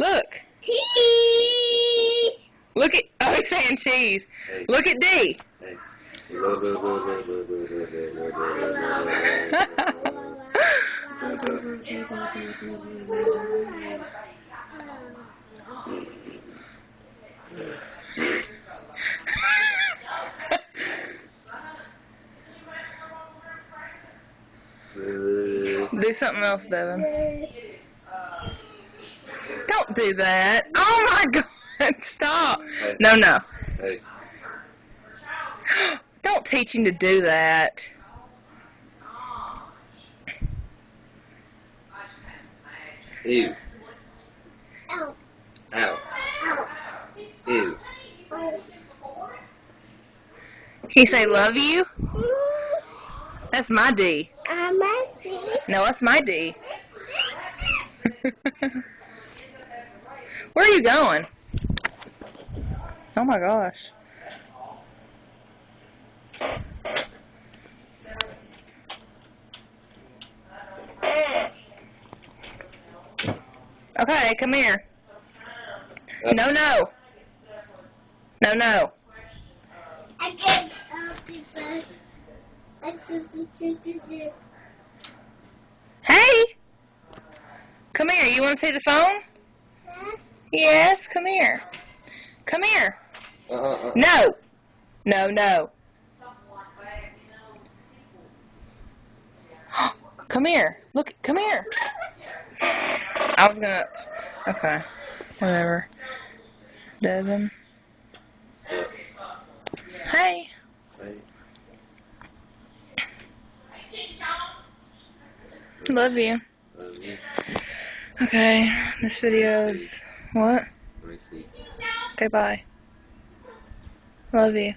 Look. Cheese. Look at, oh, he's saying cheese. Hey. Look at D. Hey. Do something else, Devin. Don't do that. Oh my God, stop. Hey. No, no. Hey. Don't teach him to do that. Ew. Ow. Ow. Ow. Ew. He say love you? That's my D. I'm happy. No, that's my D. Where are you going? Oh my gosh. Okay, come here. No, no. No, no. I get Hey! Come here. You want to see the phone? Yes, come here. Come here. No. No, no. Come here. Look, come here. I was gonna... Okay. Whatever. Devin. Hey. Hey. Love you. Love you. Okay. This video's... What? Receipt. Okay, bye. Love you.